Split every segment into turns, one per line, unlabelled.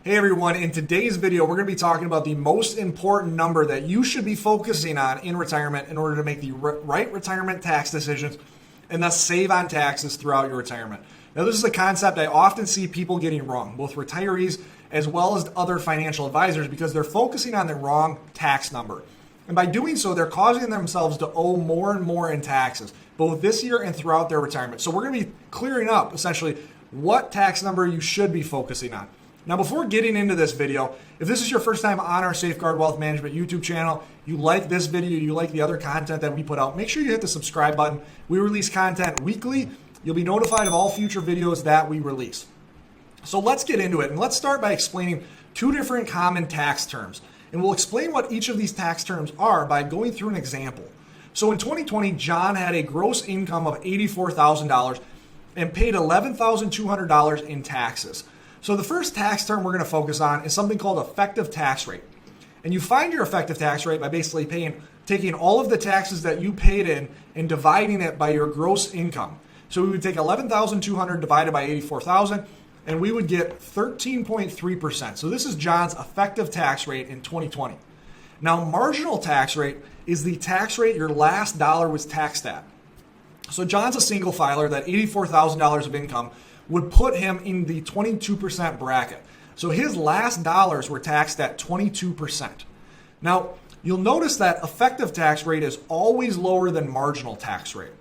Hey everyone, in today's video, we're going to be talking about the most important number that you should be focusing on in retirement in order to make the right retirement tax decisions and thus save on taxes throughout your retirement. Now, this is a concept I often see people getting wrong, both retirees as well as other financial advisors, because they're focusing on the wrong tax number. And by doing so, they're causing themselves to owe more and more in taxes, both this year and throughout their retirement. So we're going to be clearing up essentially what tax number you should be focusing on. Now, before getting into this video, if this is your first time on our Safeguard Wealth Management YouTube channel, you like this video, you like the other content that we put out, make sure you hit the subscribe button. We release content weekly. You'll be notified of all future videos that we release. So let's get into it. And let's start by explaining two different common tax terms. And we'll explain what each of these tax terms are by going through an example. So in 2020, John had a gross income of $84,000 and paid $11,200 in taxes. So the first tax term we're going to focus on is something called effective tax rate. And you find your effective tax rate by basically taking all of the taxes that you paid in and dividing it by your gross income. So we would take $11,200 divided by $84,000, and we would get 13.3%. So this is John's effective tax rate in 2020. Now, marginal tax rate is the tax rate your last dollar was taxed at. So John's a single filer. That $84,000 of income would put him in the 22% bracket. So his last dollars were taxed at 22%. Now, you'll notice that effective tax rate is always lower than marginal tax rate.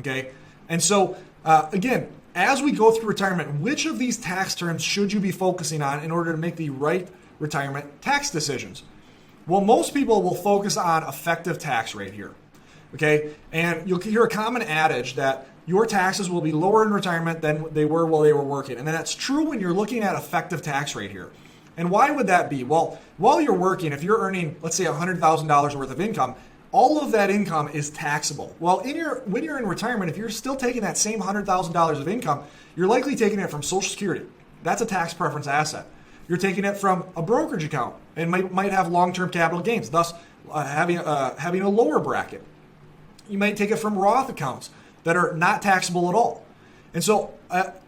Okay? And so, again, as we go through retirement, which of these tax terms should you be focusing on in order to make the right retirement tax decisions? Well, most people will focus on effective tax rate here. Okay? And you'll hear a common adage that your taxes will be lower in retirement than they were while they were working. And that's true when you're looking at effective tax rate here. And why would that be? Well, while you're working, if you're earning, let's say, $100,000 worth of income, all of that income is taxable. Well, when you're in retirement, if you're still taking that same $100,000 of income, you're likely taking it from Social Security. That's a tax preference asset. You're taking it from a brokerage account and might have long-term capital gains, thus having a lower bracket. You might take it from Roth accounts that are not taxable at all. And so,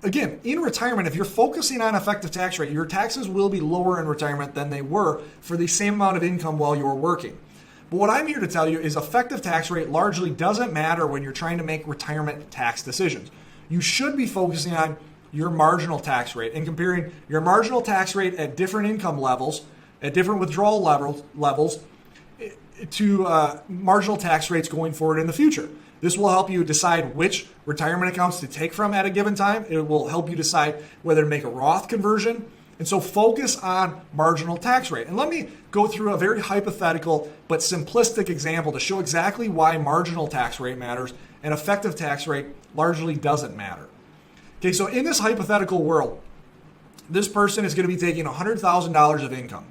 again, in retirement, if you're focusing on effective tax rate, your taxes will be lower in retirement than they were for the same amount of income while you were working. But what I'm here to tell you is effective tax rate largely doesn't matter when you're trying to make retirement tax decisions. You should be focusing on your marginal tax rate and comparing your marginal tax rate at different income levels, at different withdrawal levels to marginal tax rates going forward in the future. This will help you decide which retirement accounts to take from at a given time. It will help you decide whether to make a Roth conversion. And so focus on marginal tax rate. And let me go through a very hypothetical but simplistic example to show exactly why marginal tax rate matters and effective tax rate largely doesn't matter. Okay, so in this hypothetical world, this person is going to be taking $100,000 of income.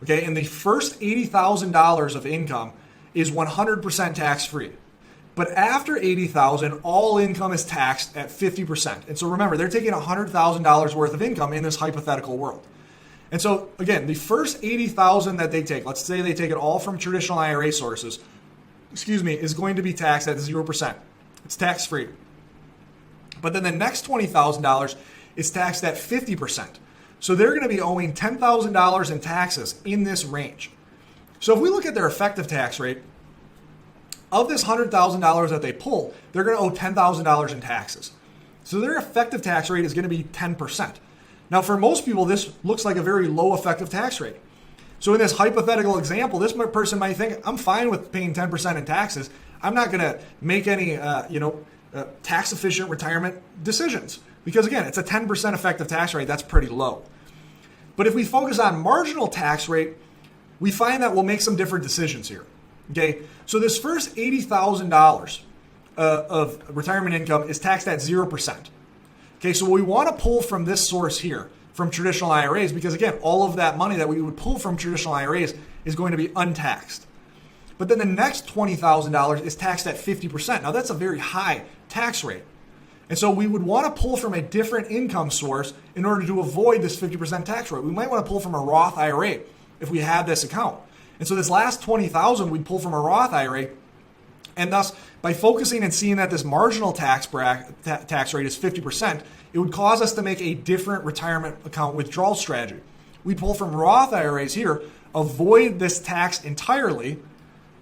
Okay, and the first $80,000 of income is 100% tax-free. But after $80,000, all income is taxed at 50%. And so remember, they're taking $100,000 worth of income in this hypothetical world. And so again, the first $80,000 that they take, let's say they take it all from traditional IRA sources, is going to be taxed at 0%. It's tax-free. But then the next $20,000 is taxed at 50%. So they're going to be owing $10,000 in taxes in this range. So if we look at their effective tax rate, of this $100,000 that they pull, they're going to owe $10,000 in taxes. So their effective tax rate is going to be 10%. Now, for most people, this looks like a very low effective tax rate. So in this hypothetical example, this person might think, I'm fine with paying 10% in taxes. I'm not going to make any tax-efficient retirement decisions. Because again, it's a 10% effective tax rate. That's pretty low. But if we focus on marginal tax rate, we find that we'll make some different decisions here. Okay, so this first $80,000 of retirement income is taxed at 0%. Okay, so we want to pull from this source here, from traditional IRAs, because again, all of that money that we would pull from traditional IRAs is going to be untaxed. But then the next $20,000 is taxed at 50%. Now that's a very high tax rate. And so we would want to pull from a different income source in order to avoid this 50% tax rate. We might want to pull from a Roth IRA if we had this account. And so this last $20,000 we'd pull from a Roth IRA, and thus by focusing and seeing that this marginal tax rate is 50%, it would cause us to make a different retirement account withdrawal strategy. We pull from Roth IRAs here, avoid this tax entirely,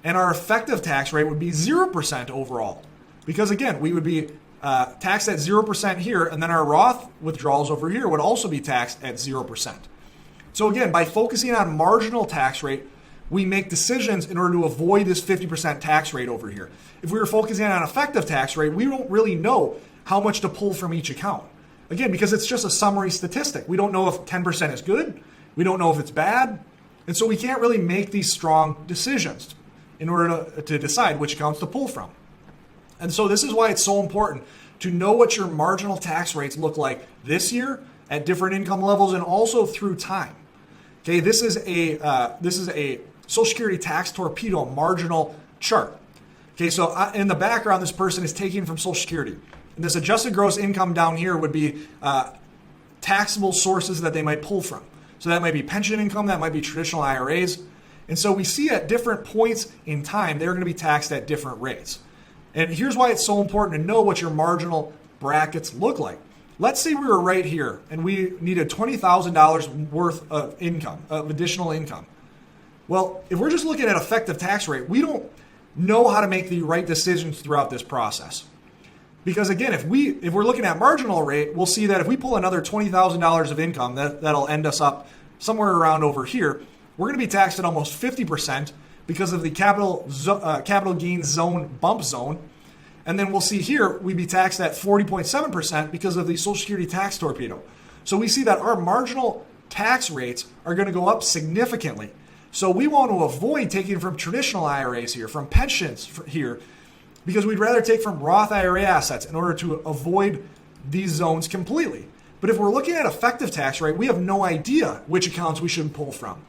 and our effective tax rate would be 0% overall. Because again, we would be taxed at 0% here, and then our Roth withdrawals over here would also be taxed at 0%. So again, by focusing on marginal tax rate, we make decisions in order to avoid this 50% tax rate over here. If we were focusing on effective tax rate, we don't really know how much to pull from each account. Again, because it's just a summary statistic. We don't know if 10% is good. We don't know if it's bad. And so we can't really make these strong decisions in order to decide which accounts to pull from. And so this is why it's so important to know what your marginal tax rates look like this year at different income levels and also through time. Okay, this is a Social Security tax torpedo marginal chart. Okay, so in the background, this person is taking from Social Security. And this adjusted gross income down here would be taxable sources that they might pull from. So that might be pension income, that might be traditional IRAs. And so we see at different points in time, they're going to be taxed at different rates. And here's why it's so important to know what your marginal brackets look like. Let's say we were right here and we needed $20,000 worth of income, of additional income. Well, if we're just looking at effective tax rate, we don't know how to make the right decisions throughout this process. Because again, if we're looking at marginal rate, we'll see that if we pull another $20,000 of income, that'll end us up somewhere around over here. We're going to be taxed at almost 50% because of the capital gains zone bump zone. And then we'll see here, we'd be taxed at 40.7% because of the Social Security tax torpedo. So we see that our marginal tax rates are going to go up significantly. So we want to avoid taking from traditional IRAs here, from pensions here, because we'd rather take from Roth IRA assets in order to avoid these zones completely. But if we're looking at effective tax rate, we have no idea which accounts we should pull from.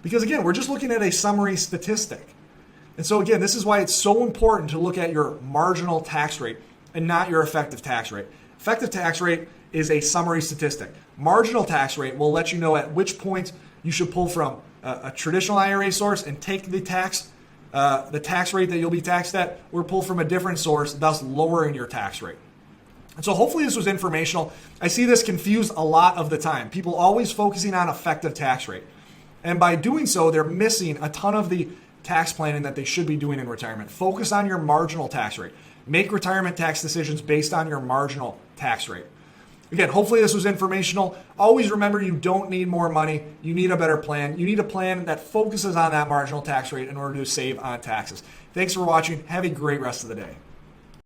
Because again, we're just looking at a summary statistic. And so again, this is why it's so important to look at your marginal tax rate and not your effective tax rate. Effective tax rate is a summary statistic. Marginal tax rate will let you know at which point you should pull from a traditional IRA source and take the tax rate that you'll be taxed at, or pull from a different source, thus lowering your tax rate. And so hopefully this was informational. I see this confused a lot of the time. People always focusing on effective tax rate. And by doing so, they're missing a ton of the tax planning that they should be doing in retirement. Focus on your marginal tax rate. Make retirement tax decisions based on your marginal tax rate. Again, hopefully this was informational. Always remember, you don't need more money. You need a better plan. You need a plan that focuses on that marginal tax rate in order to save on taxes. Thanks for watching. Have a great rest of the day.